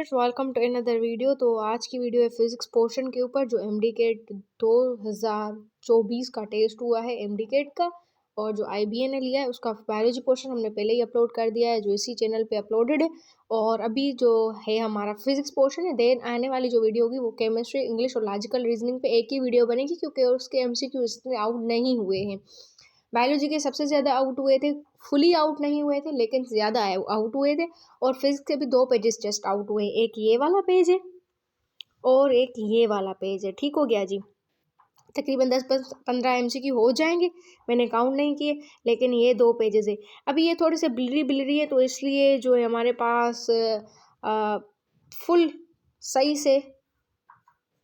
Students, welcome to another video. तो आज की वीडियो है फिजिक्स पोर्शन के ऊपर जो एमडीकेट 2024 का टेस्ट हुआ है एमडीकेट का, और जो आईबीए ने लिया है उसका बायोलॉजी पोर्शन हमने पहले ही अपलोड कर दिया है जो इसी चैनल पे अपलोडेड है। और अभी जो है हमारा फिजिक्स पोर्शन है, देन आने वाली जो वीडियो होगी वो केमिस्ट्री, इंग्लिश और लॉजिकल रीजनिंग पे एक ही वीडियो बनेगी क्योंकि उसके एमसीक्यू इतने आउट नहीं हुए हैं। बायोलॉजी के सबसे ज़्यादा आउट हुए थे, फुली आउट नहीं हुए थे लेकिन ज़्यादा आउट हुए थे। और फिजिक्स के भी 2 पेजेस जस्ट आउट हुए, एक ये वाला पेज है और एक ये वाला पेज है। ठीक हो गया जी। तकरीबन 10-15 एमसीक्यू हो जाएंगे, मैंने काउंट नहीं किए, लेकिन ये 2 पेजेस है। अभी ये थोड़े से ब्लरी है तो इसलिए जो है हमारे पास फुल सही से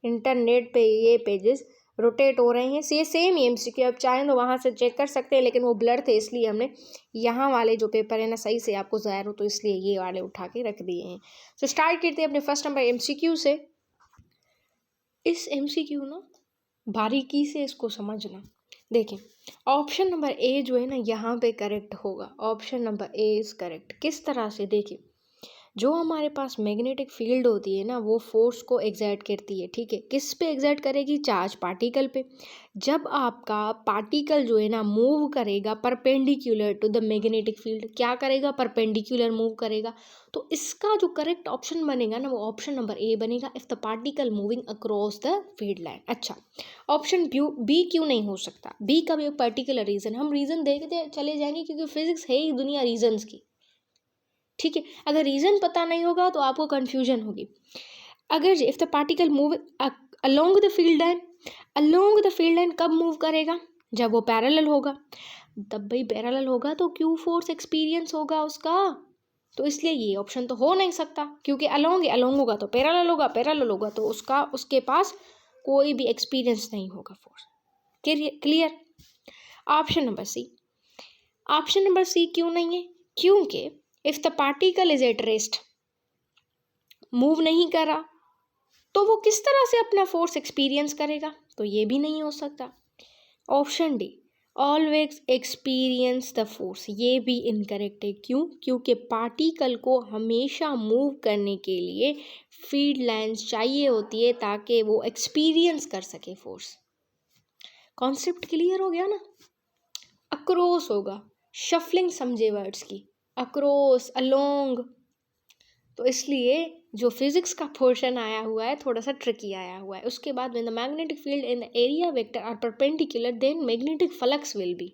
इंटरनेट पे ये पेजेस रोटेट हो रहे हैं। ये सेम ही एमसीक्यू, आप चाहें तो वहाँ से चेक कर सकते हैं, लेकिन वो ब्लर थे इसलिए हमने यहाँ वाले जो पेपर है ना सही से आपको ज़ाहिर हो तो इसलिए ये वाले उठा के रख दिए हैं। तो स्टार्ट करते हैं अपने फर्स्ट नंबर एमसीक्यू से। इस एमसीक्यू ना बारीकी से इसको समझना। देखें, ऑप्शन नंबर ए जो है ना यहाँ पे करेक्ट होगा। Option number A is correct. किस तरह से? देखिए, जो हमारे पास मैग्नेटिक फील्ड होती है ना वो फोर्स को एग्जर्ट करती है। ठीक है, किस पे एग्जर्ट करेगी? चार्ज पार्टिकल पे। जब आपका पार्टिकल जो है ना मूव करेगा perpendicular to the magnetic field, क्या करेगा? परपेंडिकुलर मूव करेगा। तो इसका जो करेक्ट ऑप्शन बनेगा ना वो ऑप्शन नंबर ए बनेगा, if the particle moving across the field line. अच्छा, ऑप्शन बी क्यों नहीं हो सकता? बी का भी एक पर्टिकुलर रीजन, हम रीजन देखते चले जाएंगे क्योंकि फिजिक्स है ही दुनिया रीजन्स की। ठीक है, अगर रीजन पता नहीं होगा तो आपको कंफ्यूजन होगी। अगर if the particle move along the field line, along the field line कब मूव करेगा? जब वो पैरेलल होगा। तब भाई पैरेलल होगा तो क्यू फोर्स एक्सपीरियंस होगा उसका, तो इसलिए ये ऑप्शन तो हो नहीं सकता क्योंकि अलोंग अलोंग होगा तो पैरेलल होगा, पैरेलल होगा तो उसके पास कोई भी एक्सपीरियंस नहीं होगा force. Clear? Option number C. Option number C क्यों नहीं है? क्योंकि if the particle is at rest, move नहीं कर रहा, तो वो किस तरह से अपना फोर्स एक्सपीरियंस करेगा? तो ये भी नहीं हो सकता। Option D, always experience the force, ये भी इनकरेक्ट है। क्यों? क्योंकि पार्टिकल को हमेशा मूव करने के लिए फील्ड लाइंस चाहिए होती है ताकि वो एक्सपीरियंस कर सके फोर्स। कॉन्सेप्ट क्लियर हो गया ना? अक्रॉस होगा, शफलिंग समझे वर्ड्स की, अक्रॉस, अलोंग। तो इसलिए जो फिजिक्स का पोर्शन आया हुआ है थोड़ा सा ट्रिकी आया हुआ है। उसके बाद when the magnetic field in the area vector are perpendicular then magnetic flux will be.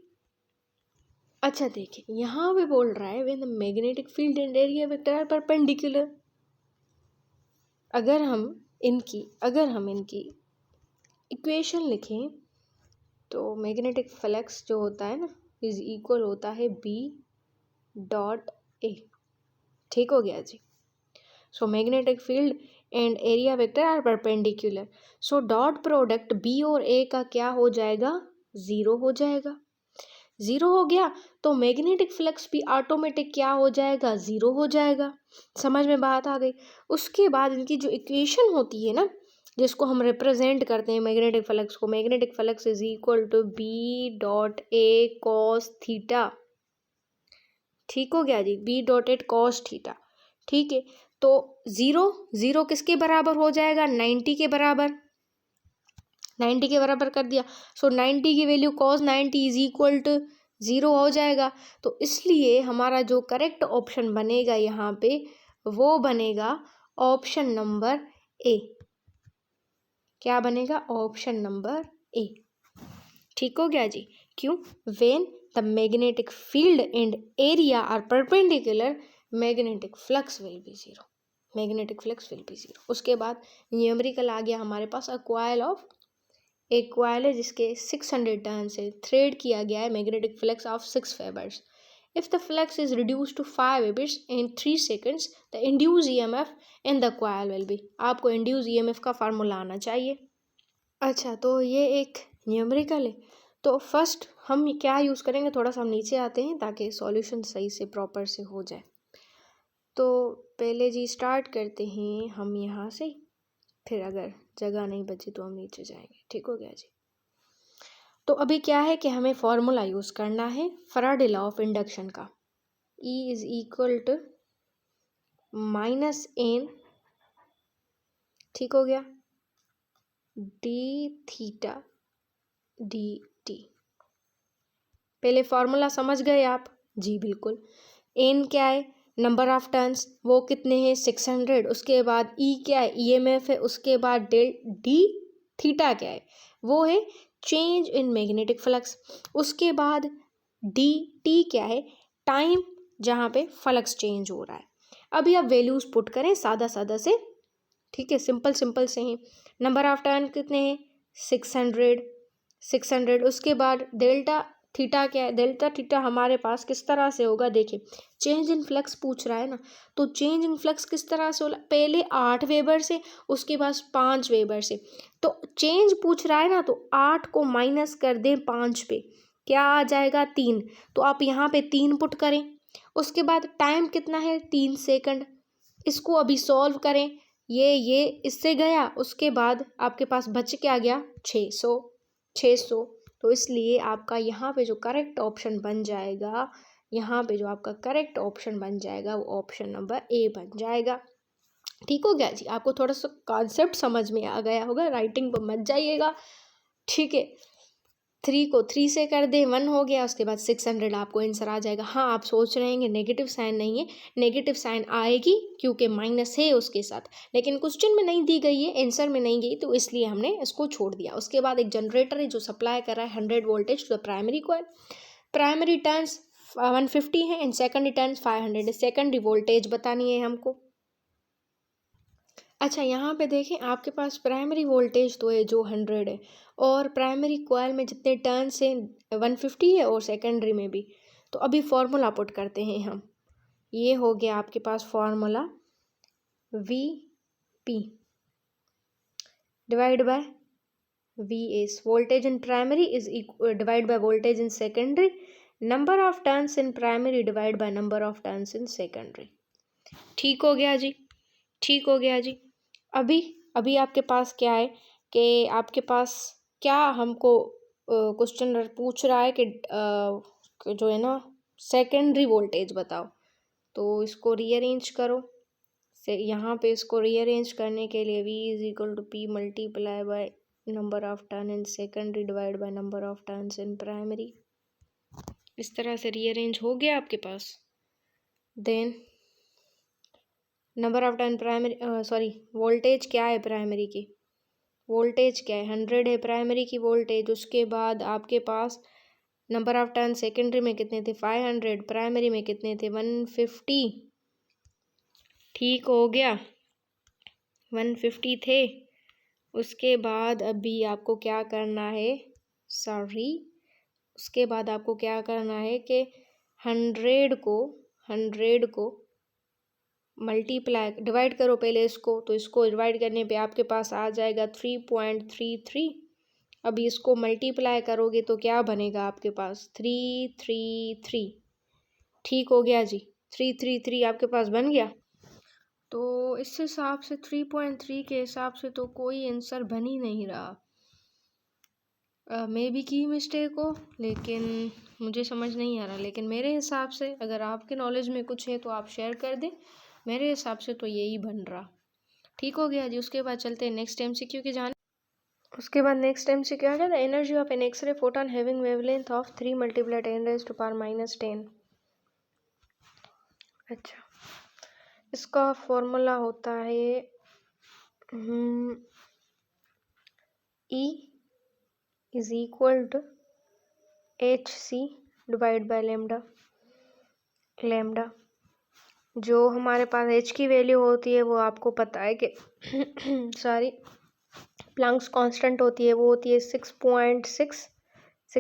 अच्छा देखिए, यहाँ पे बोल रहा है when the magnetic field in area vector are perpendicular. अगर हम इनकी इक्वेशन लिखें तो मैग्नेटिक फ्लक्स जो होता है ना इज इक्वल होता है बी डॉट ए। ठीक हो गया जी। So magnetic field and area vector are perpendicular, so dot product B और ए का क्या हो जाएगा? 0 हो जाएगा। 0 हो गया तो मैग्नेटिक फ्लक्स भी ऑटोमेटिक क्या हो जाएगा? 0 हो जाएगा। समझ में बात आ गई? उसके बाद इनकी जो इक्वेशन होती है ना जिसको हम रिप्रेजेंट करते हैं मैग्नेटिक फ्लक्स को, magnetic flux is equal to B dot A cos theta. ठीक हो गया जी, B dot A cos theta. ठीक है, तो 0 किसके बराबर हो जाएगा? 90 के बराबर। 90 के बराबर कर दिया, सो 90 की value cos 90 is equal to 0 हो जाएगा। तो इसलिए हमारा जो करेक्ट ऑप्शन बनेगा यहाँ पे वो बनेगा ऑप्शन नंबर ए। क्या बनेगा? Option number A. ठीक हो गया जी। क्यों? When the magnetic field and area are perpendicular magnetic flux will be 0। Magnetic flux will be 0। उसके बाद न्यूमेरिकल आ गया हमारे पास। एक कॉइल है जिसके 600 टर्न से थ्रेड किया गया है magnetic flux of 6 webers. If the flux is reduce to 5 webers in 3 seconds the induce EMF in the coil will be. आपको इंड्यूस ईएमएफ का फार्मूला आना चाहिए। अच्छा, तो ये एक न्यूमेरिकल है। तो फर्स्ट हम क्या यूज़ करेंगे, थोड़ा सा हम नीचे आते हैं ताकि सॉल्यूशन सही से प्रॉपर से हो जाए। तो पहले जी स्टार्ट करते हैं हम यहाँ से, फिर अगर जगह नहीं बची तो हम नीचे जाएंगे। ठीक हो गया जी। तो अभी क्या है कि हमें फॉर्मूला यूज़ करना है फैराडे लॉ ऑफ इंडक्शन का। E is equal to -n ठीक हो गया, डी थीटा डी टी। पहले फॉर्मूला समझ गए आप? जी बिल्कुल। एन क्या है? नंबर ऑफ टर्न्स, वो कितने हैं? 600। उसके बाद ई क्या है? ईएमएफ है। उसके बाद डेल डी थीटा क्या है? वो है चेंज इन मैग्नेटिक फ्लक्स। उसके बाद डी टी क्या है? टाइम जहाँ पे फ्लक्स चेंज हो रहा है। अभी आप वैल्यूज पुट करें सादा सादा से, ठीक है, सिंपल सिंपल से हैं। नंबर ऑफ टर्न कितने हैं? 600। उसके बाद डेल्टा थीटा क्या है? डेल्टा थीटा हमारे पास किस तरह से होगा? देखिए, चेंज इन फ्लक्स पूछ रहा है ना, तो चेंज इन फ्लक्स किस तरह से होला? पहले 8 वेबर से, उसके बाद 5 वेबर से। तो चेंज पूछ रहा है ना, तो 8 को माइनस कर दें 5 पे, क्या आ जाएगा? 3। तो आप यहाँ पे 3 पुट करें। उसके बाद टाइम कितना है? 3 सेकंड। इसको अभी सॉल्व करें, ये इससे गया। उसके बाद आपके पास बच क्या गया? 600। तो इसलिए आपका यहाँ पे जो करेक्ट ऑप्शन बन जाएगा, यहाँ पे जो आपका करेक्ट ऑप्शन बन जाएगा वो ऑप्शन नंबर ए बन जाएगा। ठीक हो गया जी? आपको थोड़ा सा कॉन्सेप्ट समझ में आ गया होगा, राइटिंग पर मत जाइएगा, ठीक है। 3 को 3 से कर दे, 1 हो गया। उसके बाद 600 आपको आंसर आ जाएगा। हाँ, आप सोच रहे हैं नेगेटिव साइन नहीं है, नेगेटिव साइन आएगी क्योंकि माइनस है उसके साथ, लेकिन क्वेश्चन में नहीं दी गई है, आंसर में नहीं गई, तो इसलिए हमने इसको छोड़ दिया। उसके बाद एक जनरेटर है जो सप्लाई कर रहा है 100 voltage to the primary coil. Primary turns 150 है एंड सेकेंडरी टर्न्स 500 है। सेकेंडरी वोल्टेज बतानी है हमको। अच्छा, यहाँ पे देखें, आपके पास प्राइमरी वोल्टेज तो है जो 100 है, और प्राइमरी कॉइल में जितने टर्न्स हैं 150 है, और सेकेंडरी में भी। तो अभी फॉर्मूला पुट करते हैं हम। ये हो गया आपके पास formula, V P divide by V S. Voltage in primary is divide by voltage in secondary, number of turns in primary divide by number of turns in secondary. ठीक हो गया जी? ठीक हो गया जी। अभी अभी आपके पास क्या है कि आपके पास क्या हमको क्वेश्चन पूछ रहा है कि जो है ना सेकेंडरी वोल्टेज बताओ। तो इसको रीअरेंज करो से, यहाँ पे इसको रीअरेंज करने के लिए V is equal to P multiply by number of turn in secondary divide by number of turns in primary. इस तरह से रीअरेंज हो गया आपके पास। Then number of turn primary, sorry, voltage क्या है प्राइमरी की? वोल्टेज क्या है? 100 है प्राइमरी की वोल्टेज। उसके बाद आपके पास नंबर ऑफ टर्न सेकेंडरी में कितने थे? 500। प्राइमरी में कितने थे? 150। ठीक हो गया, 150 थे। उसके बाद अभी आपको क्या करना है? सॉरी, उसके बाद आपको क्या करना है कि 100 को मल्टीप्लाई डिवाइड करो पहले इसको। तो इसको डिवाइड करने पे आपके पास आ जाएगा 3.33। अभी इसको मल्टीप्लाई करोगे तो क्या बनेगा आपके पास? 333। ठीक हो गया जी? 333 आपके पास बन गया। तो इस हिसाब से 3.3 के हिसाब से तो कोई आंसर बन ही नहीं रहा। मे बी की मिस्टेक हो, लेकिन मुझे समझ नहीं आ रहा। लेकिन मेरे हिसाब से, अगर आपके नॉलेज में कुछ है तो आप शेयर कर दें, मेरे हिसाब से तो यही बन रहा। ठीक हो गया जी? उसके बाद चलते हैं नेक्स्ट MCQ के जाने। उसके बाद नेक्स्ट MCQ क्या है? The energy of an X-ray photon having wavelength of 3 × 10⁻⁻⁻। अच्छा, इसका फॉर्मूला होता है E is equal to HC divide by lambda. जो हमारे पास H की वैल्यू होती है वो आपको पता है कि सॉरी, प्लैंक्स कांस्टेंट होती है, वो होती है 6.626 ×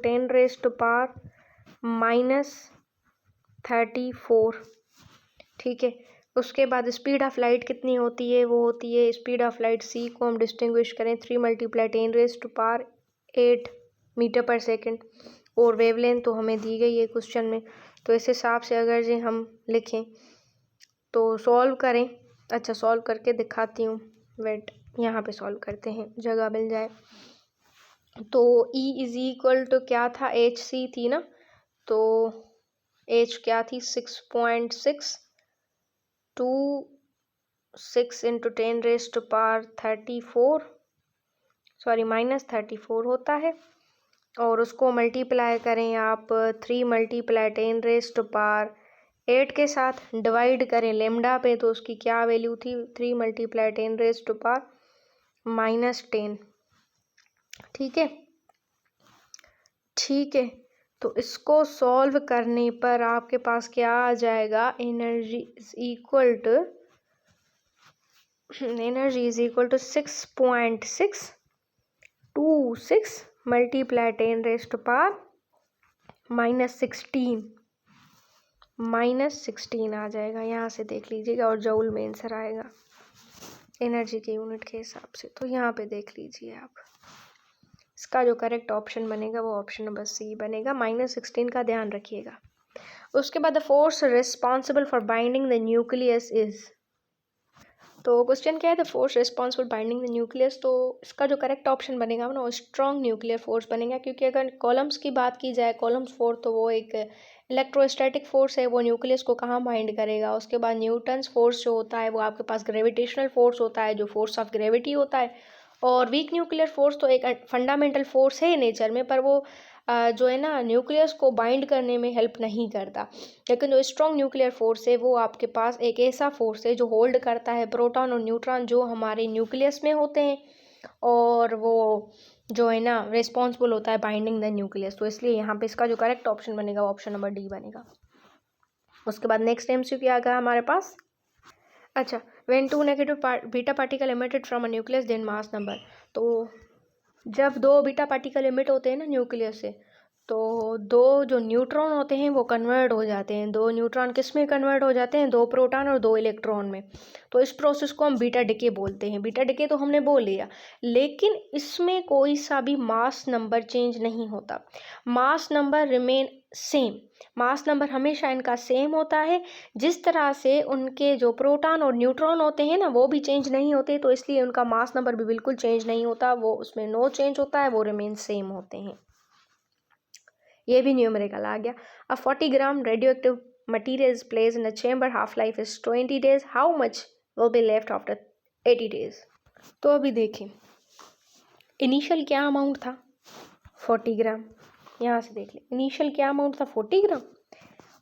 10⁻⁻34। ठीक है। उसके बाद स्पीड ऑफ लाइट कितनी होती है? वो होती है स्पीड ऑफ लाइट C को हम डिस्टिंग्विश करें 3 × 10⁸8 मीटर पर सेकेंड। और वेवलेंथ तो हमें दी गई है क्वेश्चन में। तो इस हिसाब से अगर जी हम लिखें तो सॉल्व करें। अच्छा, सॉल्व करके दिखाती हूँ, वेट, यहाँ पे सॉल्व करते हैं, जगह मिल जाए। तो E इज इक्वल टू क्या था? HC थी ना, तो H क्या थी? 6.6 6 इंटू 10⁻34 सॉरी -34 होता है, और उसको मल्टीप्लाई करें आप 3 × 10⁻8 के साथ, डिवाइड करें लेमडा पे, तो उसकी क्या वैल्यू थी 3 × 10⁻−10। ठीक है, ठीक है। तो इसको सॉल्व करने पर आपके पास क्या आ जाएगा, energy is equal to 6.626 multiply 10⁻−16 आ जाएगा। यहाँ से देख लीजिएगा, और जूल में आंसर आएगा एनर्जी के यूनिट के हिसाब से। तो यहाँ पे देख लीजिए आप, इसका जो करेक्ट ऑप्शन बनेगा वो ऑप्शन नंबर सी बनेगा। -16 का ध्यान रखिएगा। उसके बाद the force responsible for binding the nucleus is, तो क्वेश्चन क्या है, the force responsible binding the nucleus. तो इसका जो करेक्ट ऑप्शन बनेगा ना वो स्ट्रॉन्ग न्यूक्लियर फोर्स बनेगा, क्योंकि अगर कॉलम्स की बात की जाए, कॉलम्स फोर्स, तो वो एक इलेक्ट्रोस्टैटिक फोर्स है, वो न्यूक्लियस को कहाँ बाइंड करेगा। उसके बाद न्यूटन्स फोर्स जो होता है वो आपके पास ग्रेविटेशनल फोर्स होता है, जो फोर्स ऑफ ग्रेविटी होता है। और वीक न्यूक्लियर फोर्स तो एक फंडामेंटल फोर्स है नेचर में, पर वो जो है ना न्यूक्लियस को बाइंड करने में हेल्प नहीं करता। लेकिन जो स्ट्रॉन्ग न्यूक्लियर फोर्स है वो आपके पास एक ऐसा फोर्स है जो होल्ड करता है प्रोटॉन और न्यूट्रॉन जो हमारे न्यूक्लियस में होते हैं, और वो जो है ना रिस्पॉन्सिबल होता है बाइंडिंग द न्यूक्लियस। तो इसलिए यहाँ पे इसका जो करेक्ट ऑप्शन बनेगा वो ऑप्शन नंबर डी बनेगा। उसके बाद नेक्स्ट MCQ आ गया हमारे पास। अच्छा, when 2 negative beta particle emitted from a nucleus then mass number. तो जब 2 बीटा पार्टिकल एमिट होते हैं ना न्यूक्लियस से, तो 2 जो न्यूट्रॉन होते हैं वो कन्वर्ट हो जाते हैं। 2 न्यूट्रॉन किस में कन्वर्ट हो जाते हैं, 2 प्रोटॉन और 2 इलेक्ट्रॉन में। तो इस प्रोसेस को हम बीटा डिके बोलते हैं। बीटा डिके तो हमने बोल लिया, लेकिन इसमें कोई सा भी मास नंबर चेंज नहीं होता। Mass number remain same, mass number हमेशा इनका सेम होता है। जिस तरह से उनके जो प्रोटॉन और न्यूट्रॉन होते हैं ना वो भी चेंज नहीं होते, तो इसलिए उनका मास नंबर भी बिल्कुल चेंज नहीं होता, वो उसमें नो चेंज होता है, वो रिमेन सेम होते हैं। ये भी न्यूमेरिकल आ गया। A 40 gram radioactive material is placed in a chamber, half life is 20 days, how much will be left after 80 days। तो अभी देखें, इनिशियल क्या अमाउंट था 40 ग्राम, यहाँ से देख लें इनिशियल क्या अमाउंट था 40 ग्राम।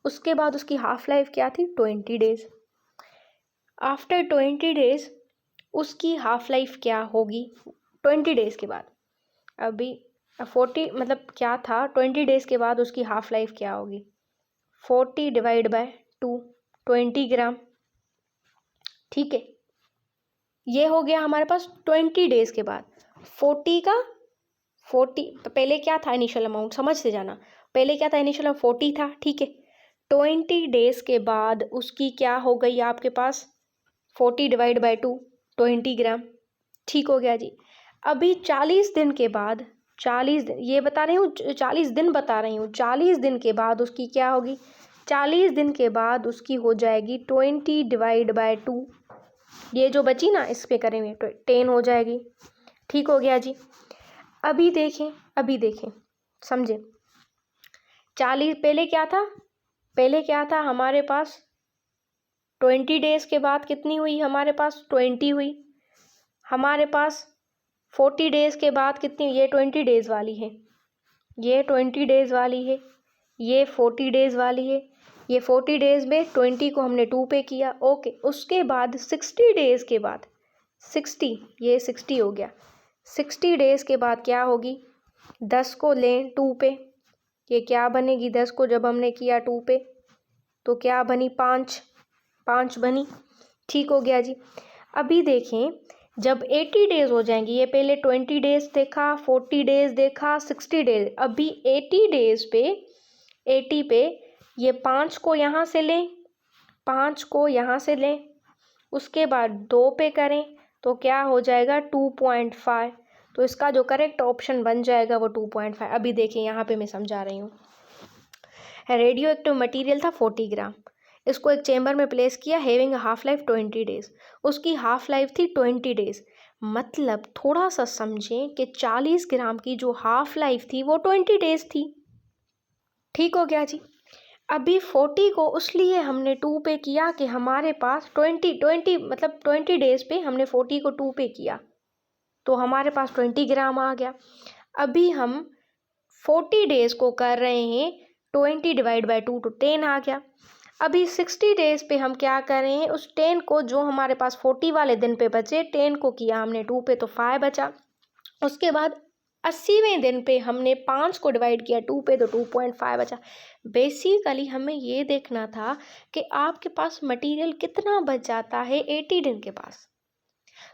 उसके बाद उसकी हाफ लाइफ क्या थी 20 days। आफ्टर 20 days उसकी हाफ लाइफ क्या होगी 20 days के बाद। अभी 40 मतलब क्या था 20 days के बाद उसकी हाफ लाइफ क्या होगी, 40 / 2 20 ग्राम। ठीक है, ये हो गया हमारे पास 20 days के बाद। 40 का 40 पहले क्या था इनिशियल अमाउंट, समझ से जाना, पहले क्या था इनिशियल 40 था। ठीक है, 20 days के बाद उसकी क्या हो गई आपके पास 40 / 2 20 ग्राम। ठीक हो गया जी। अभी 40 दिन के बाद, 40 दिन ये बता रही हूँ, 40 दिन बता रही हूँ, 40 दिन के बाद उसकी क्या होगी, 40 दिन के बाद उसकी हो जाएगी 20 / 2, ये जो बची ना इस पे करेंगे 10 हो जाएगी। ठीक हो गया जी। अभी देखें समझे, 40 पहले क्या था हमारे पास 20 days के बाद कितनी हुई हमारे पास 20 हुई। हमारे पास 40 days के बाद कितनी, ये 20 days वाली है, ये 20 days वाली है, ये 40 days वाली है। ये 40 days में 20 को हमने 2 पे किया। ओके, उसके बाद 60 days के बाद 60, ये 60 हो गया। 60 days के बाद क्या होगी, 10 को लें 2 पे, ये क्या बनेगी 10 को जब हमने किया 2 पे तो क्या बनी 5 बनी। ठीक हो गया जी। अभी देखें जब 80 days हो जाएंगे, ये पहले 20 days देखा, 40 days देखा, 60 days, अभी 80 days पे 80 पे ये 5 को यहाँ से लें, 5 को यहाँ से लें, उसके बाद 2 पे करें तो क्या हो जाएगा 2.5। तो इसका जो करेक्ट ऑप्शन बन जाएगा वो 2.5। अभी देखिए यहाँ पे मैं समझा रही हूँ, रेडियो एक्टिव मटीरियल था 40 ग्राम, इसको एक चेम्बर में प्लेस किया, हैविंग हाफ लाइफ 20 days, उसकी हाफ लाइफ थी 20 days। मतलब थोड़ा सा समझें कि 40 ग्राम की जो हाफ लाइफ थी वो 20 days थी। ठीक हो गया जी। अभी 40 को इसलिए हमने 2 पे किया कि हमारे पास 20 मतलब 20 डेज पे हमने 40 को 2 पे किया तो हमारे पास 20 ग्राम आ गया। अभी हम 40 डेज को कर रहे हैं, 20 डिवाइड बाई 2 तो 10 आ गया। अभी 60 डेज पे हम क्या कर रहे हैं, उस 10 को जो हमारे पास 40 वाले दिन पे बचे, 10 को किया हमने 2 पे तो 5 बचा। उसके बाद 80वें दिन पे हमने 5 को डिवाइड किया 2 पे तो 2.5 बचा। बेसिकली हमें ये देखना था कि आपके पास मटेरियल कितना बच जाता है 80 दिन के पास।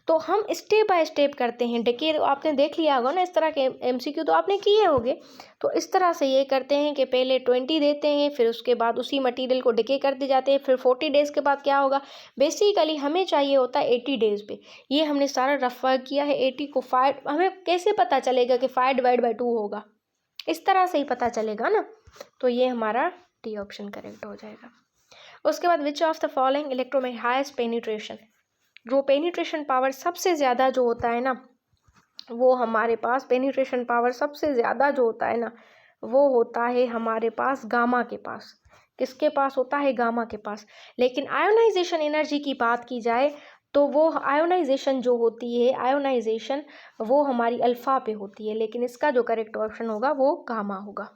तो हम स्टेप बाय स्टेप करते हैं। देखिए आपने देख लिया होगा ना, इस तरह के एमसीक्यू तो आपने किए होंगे। तो इस तरह से ये करते हैं कि पहले 20 देते हैं, फिर उसके बाद उसी मटेरियल को डिके करते जाते हैं, फिर 40 डेज़ के बाद क्या होगा। बेसिकली हमें चाहिए होता है 80 डेज़ पे। ये हमने सारा रफ वर्क किया है। 80 को 5, हमें कैसे पता चलेगा कि 5 डिवाइड बाई 2 होगा, इस तरह से ही पता चलेगा ना। तो ये हमारा डी ऑप्शन करेक्ट हो जाएगा। उसके बाद which of the following electromagnet highest penetration, जो पेनिट्रेशन पावर सबसे ज़्यादा जो होता है ना, वो हमारे पास पेनिट्रेशन पावर सबसे ज़्यादा जो होता है ना, वो होता है हमारे पास गामा के पास। किसके पास होता है? गामा के पास। लेकिन आयोनाइजेशन एनर्जी की बात की जाए तो वो आयोनाइजेशन जो होती है, आयोनाइजेशन वो हमारी अल्फ़ा पे होती है, लेकिन इसका जो करेक्ट ऑप्शन होगा वो गामा होगा।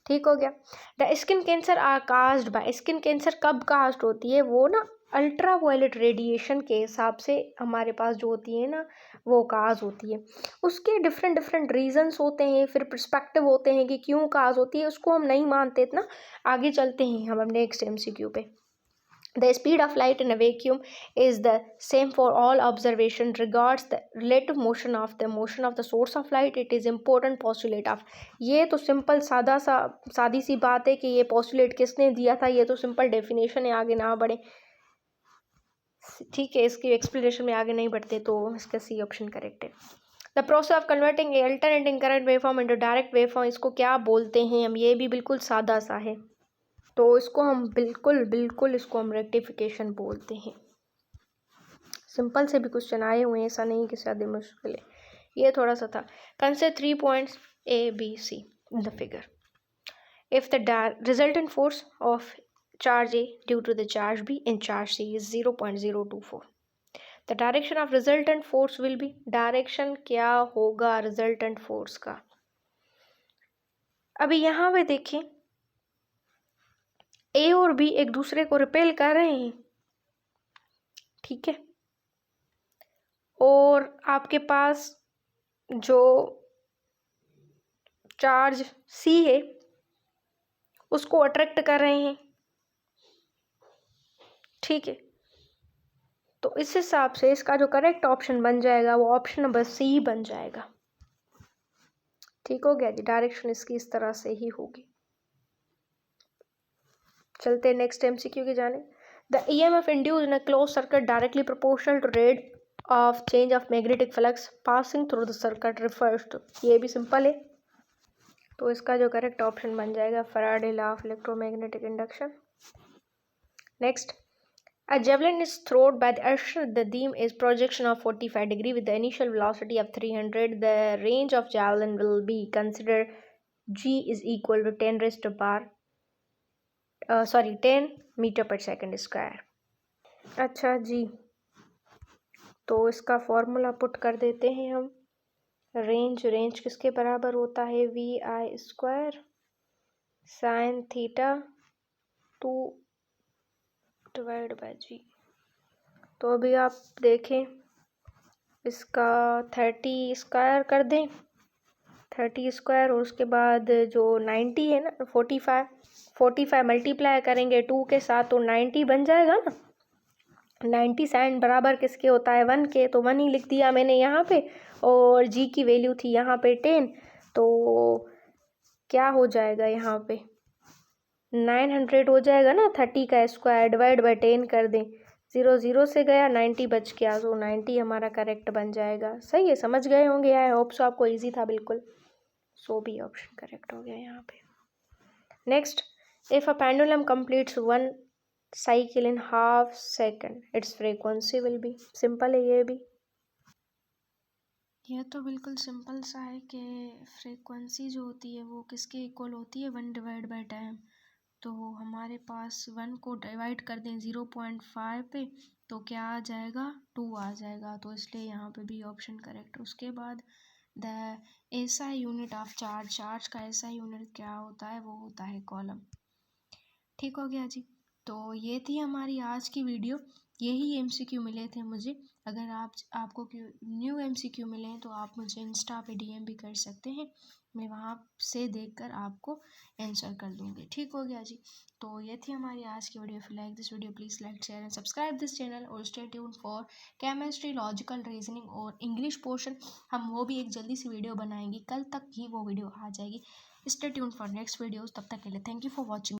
ठीक हो गया। The skin cancer are caused by, skin cancer कब कास्ट होती है? वो ना अल्ट्रा वायलेट रेडिएशन के हिसाब से हमारे पास जो होती है ना, वो काज होती है। उसके डिफरेंट डिफरेंट रीजंस होते हैं, फिर पर्सपेक्टिव होते हैं कि क्यों काज होती है, उसको हम नहीं मानते इतना। आगे चलते हैं हम अपने नेक्स्ट एमसीक्यू पे। The speed of light in a vacuum is the same for all observation regards the relative motion of the source of light. It is important postulate of, ये तो सिंपल सादी सी बात है कि ये postulate किसने दिया था, ये तो सिंपल डेफिनेशन है, आगे ना बढ़े। ठीक है, इसकी एक्सप्लेनेशन में आगे नहीं बढ़ते तो इसका सी ऑप्शन करेक्ट है। The process of converting alternating current waveform into direct waveform, इसको क्या बोलते हैं हम? ये भी बिल्कुल सादा सा है, तो इसको हम बिल्कुल इसको हम रेक्टिफिकेशन बोलते हैं। सिंपल से भी क्वेश्चन आए हुए हैं, ऐसा नहीं कि ज़्यादा मुश्किल है। ये थोड़ा सा था। Consider 3 points A, B, C in the figure. If the resultant force of charge A due to the charge B in charge C is 0.024, the direction of resultant force will be, direction क्या होगा resultant force का? अभी यहाँ पे देखें, ए और B एक दूसरे को रिपेल कर रहे हैं, ठीक है, और आपके पास जो चार्ज सी है उसको अट्रैक्ट कर रहे हैं, ठीक है। तो इस हिसाब से इसका जो करेक्ट ऑप्शन बन जाएगा वो ऑप्शन नंबर सी बन जाएगा। ठीक हो गया जी, डायरेक्शन इसकी इस तरह से ही होगी। चलते हैं नेक्स्ट एमसीक्यू की जाने। The EMF induced in a close circuit directly proportional to rate of change of magnetic flux passing through the circuit refers to, ये भी सिंपल है, तो इसका जो करेक्ट ऑप्शन बन जाएगा Faraday law of electromagnetic induction. Next, a javelin is thrown by the archer. The beam is projection of 45 degree with the initial velocity of 300. The range of javelin will be considered g is equal to 10 raised to power 10 metre पर second square. अच्छा जी, तो इसका formula put कर देते हैं हम। Range किसके बराबर होता है? V I square sine theta 2 divide by G. तो अभी आप देखें, इसका 30 स्क्वायर कर दें, 30 स्क्वायर, और उसके बाद जो 90 है ना, 45 मल्टीप्लाई करेंगे 2 के साथ तो 90 बन जाएगा ना। 90 साइन बराबर किसके होता है? 1 के, तो 1 ही लिख दिया मैंने यहाँ पे, और जी की वैल्यू थी यहाँ पे 10, तो क्या हो जाएगा यहाँ पे 900 हो जाएगा ना। 30 का स्क्वायर डिवाइड बाय 10 कर दें, 0 0 से गया, 90 बच गया, तो 90 हमारा करेक्ट बन जाएगा। सही है, समझ गए होंगे, आई होप सो, आपको इजी था बिल्कुल। सो बी ऑप्शन करेक्ट हो गया यहाँ पे। Next, if a pendulum completes 1 cycle in half second it's frequency will be, simple है ये भी। यह तो बिल्कुल सिंपल सा है कि फ्रीक्वेंसी जो होती है वो किसके इक्वल होती है? 1 डिवाइड बाय टाइम। तो हमारे पास 1 को डिवाइड कर दें 0.5 पे तो क्या आ जाएगा 2 आ जाएगा, तो इसलिए यहाँ पे भी ऑप्शन करेक्ट। उसके बाद the SI unit of charge, charge का एसआई यूनिट क्या होता है, वो होता है कॉलम। ठीक हो गया जी। तो ये थी हमारी आज की वीडियो, यही एमसीक्यू मिले थे मुझे। अगर आपको न्यू एमसीक्यू मिले हैं तो आप मुझे इंस्टा पे डीएम भी कर सकते हैं, मैं वहाँ से देखकर आपको आंसर कर दूँगी। ठीक हो गया जी। तो ये थी हमारी आज की video. If you like this video please like share and subscribe this channel और stay tune for chemistry, logical reasoning और इंग्लिश पोर्शन। हम वो भी एक जल्दी सी वीडियो बनाएंगे, कल तक ही वो वीडियो आ जाएगी। Stay tune for next videos. तब तक के लिए थैंक यू फॉर वॉचिंग।